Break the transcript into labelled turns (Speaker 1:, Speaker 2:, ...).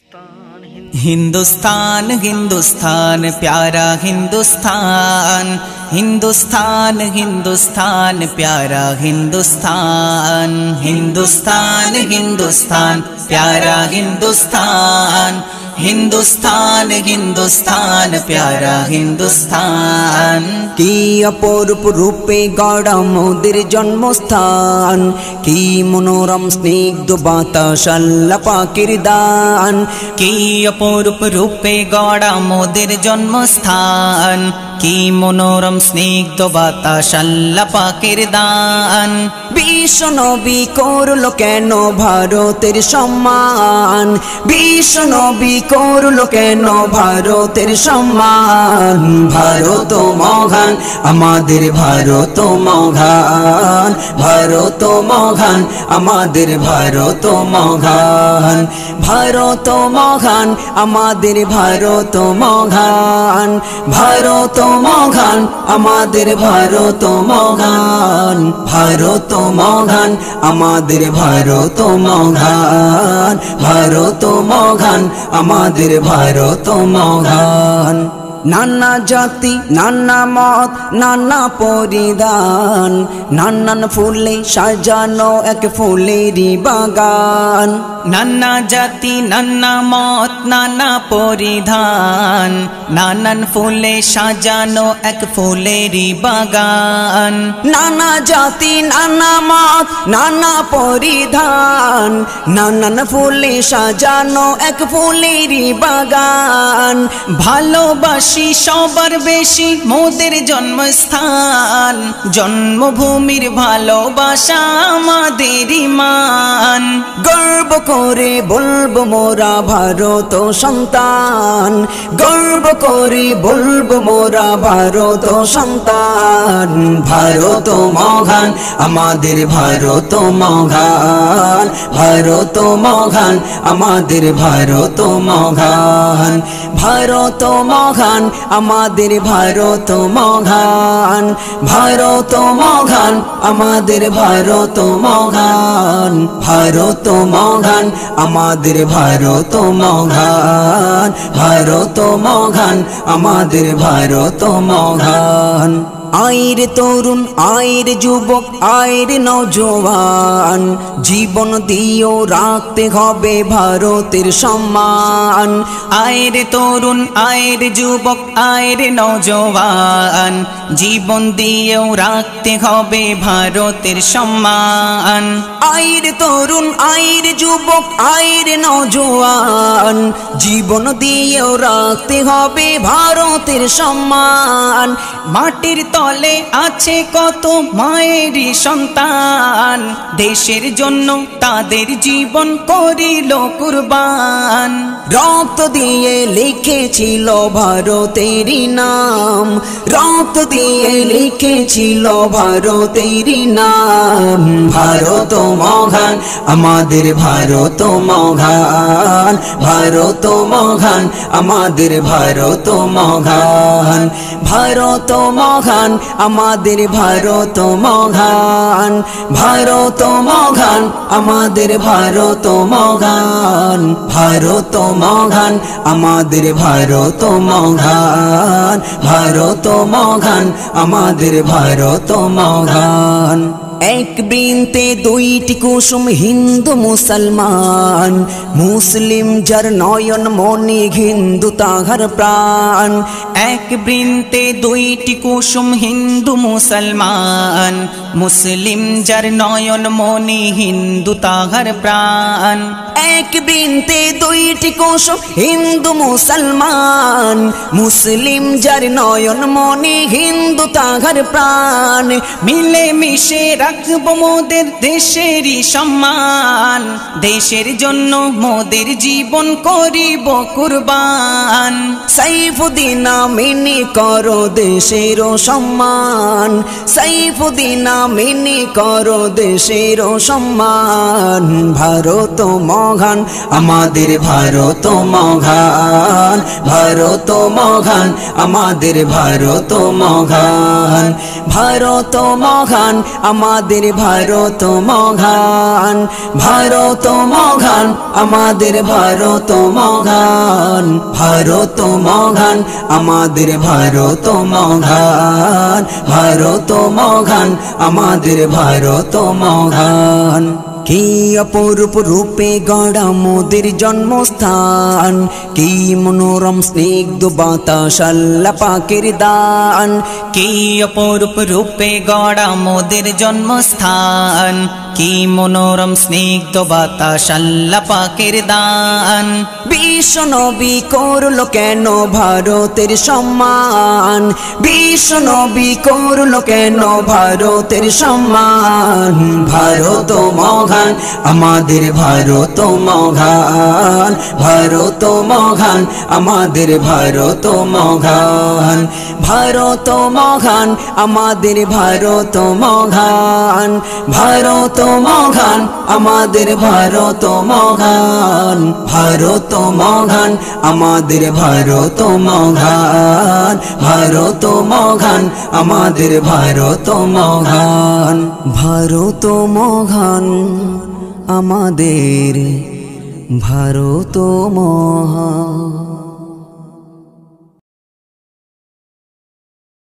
Speaker 1: हिंदुस्तान हिंदुस्तान प्यारा हिंदुस्तान, हिंदुस्तान हिंदुस्तान प्यारा हिंदुस्तान, हिंदुस्तान हिंदुस्तान प्यारा हिंदुस्तान, हिंदुस्तान हिंदुस्तान प्यारा हिंदुस्तान।
Speaker 2: की अपरूप रूपे गड़ा मोদের জন্মস্থান, की मनोरम स्निग्ध बातास আল্লাহ পাকের দান।
Speaker 1: की अपरूप रूपे गड़ा मोদের জন্মস্থান, की मनोरम स्निग्ध बातास আল্লাহ পাকের দান।
Speaker 2: বিশ্ব নবী করলো কেন ভারতের সম্মান, বিশ্ব নবী করলো কেন ভারতের সম্মান। ভারত মহান আমাদের ভারত মহান, ভারত মহান আমাদের ভারত মহান, ভারত মহান আমাদের ভারত মহান, ভারত মহান আমাদের ভারত মহান, ভারত মহান আমাদের ভারত মহান, ভারত মহান আমাদের ভারত মহান। নানা জাতি নানা মত নানা পরিধান, নানান ফুলে সাজানো এক ফুলেরই বাগান।
Speaker 1: নানা জাতি নানা মত নানা পরিধান, নানান ফুলে সাজানো এক ফুলেরই বাগান।
Speaker 2: নানা জাতি নানা মত নানা পরিধান, নানান ফুলে সাজানো এক ফুলেরই বাগান।
Speaker 1: ভালোবাসি সবার বেশি মোদের জন্মস্থান, জন্মভূমির ভালোবাসা আমাদের ইমান।
Speaker 2: গর্ব করে বলবো মোরা ভারত সন্তান, গর্ব করে বলবো মোরা ভারত সন্তান। ভারত মহান আমাদের ভারত মহান, ভারত মহান আমাদের ভারত মহান, ভারত মহান আমাদের ভারত মহান, ভারত মহান আমাদের ভারত মহান, ভারত মহান আমাদের ভারত মহান, ভারত মহান আমাদের ভারত মহান। আয়ের তরুণ আয়ের যুবক আয়ের নওজোয়ান, জীবন দিয়েও রাখতে হবে ভারতের সম্মান।
Speaker 1: আয়ের তরুণ আয়ের যুবক আয়ের নওজোয়ান, জীবন দিয়েও রাখতে হবে ভারতের সম্মান।
Speaker 2: আয়ের তরুণ আয়ের যুবক আয়ের নওজোয়ান, জীবন দিয়েও রাখতে হবে ভারতের সম্মান।
Speaker 1: মাটির তলে আছে কত মায়েরই সন্তান, দেশের জন্য তাদের জীবন করিল কুরবান।
Speaker 2: রক্ত দিয়ে লিখেছিল ভারতেরই নাম, রক্ত দিয়ে লিখেছিল ভারতেরই নাম। ভারত মহান আমাদের ভারত মহান, ভারত মহান আমাদের ভারত মহান, ভারত মহান আমাদের ভারত মহান, ভারত মহান আমাদের ভারত মহান, ভারত মহান আমাদের ভারত মহান, ভারত মহান আমাদের ভারত মহান। এক বৃন্তে দুইটি কুসুম হিন্দু মুসলমান, মুসলিম যার নয়ন মনি হিন্দু তাহার প্রাণ।
Speaker 1: এক বৃন্তে দুইটি কুসুম হিন্দু মুসলমান, মুসলিম যার নয়ন মনি হিন্দু তাহার প্রাণ।
Speaker 2: এক বৃন্তে দুইটি কুসুম হিন্দু মুসলমান, মুসলিম যার নয়ন মনি হিন্দু তাহার প্রাণ।
Speaker 1: মিলে মিশে রাখবো মোদের দেশেরই সম্মান, দেশের জন্য মোদের জীবন করিব কুরবান।
Speaker 2: সাইফুদ্দিন আমিনী করো দেশের সম্মান, সাইফুদ্দিন আমিনী করো দেশের সম্মান। ভারত মহান আমাদের ভারত মহান ভারত মহান আমাদের ভারত মহান ভারত মহান আমাদের ভারত মহান ভারত মহান আমাদের ভারত মহান ভারত মহান আমাদের ভারত মহান ভারত মহান আমাদের ভারত মহান কি অপরূপ রূপে গড়া মোদের জন্মস্থান কি মনোরম স্নিগ্ধ বাতাস আল্লাহ পাকের দান
Speaker 1: কি অপরূপ রূপে গড়া মোদের জন্মস্থান কি মনোরম স্নিগ্ধ বাতাস আল্লাহ পাকের দান
Speaker 2: বিশ্ব নবী করলো কেন ভারতের সম্মান বিশ্ব নবী করলো কেন ভারতের সম্মান ভারত মহান আমাদের ভারত মহান ভারত মহান আমাদের ভারত মহান ভারত মহান আমাদের ভারত মহান ভারত মহান আমাদের ভারত মহান ভারত মহান আমাদের ভারত মহান ভারত মহান আমাদের ভারত মহান ভারত মহান আমাদের ভারত মহান।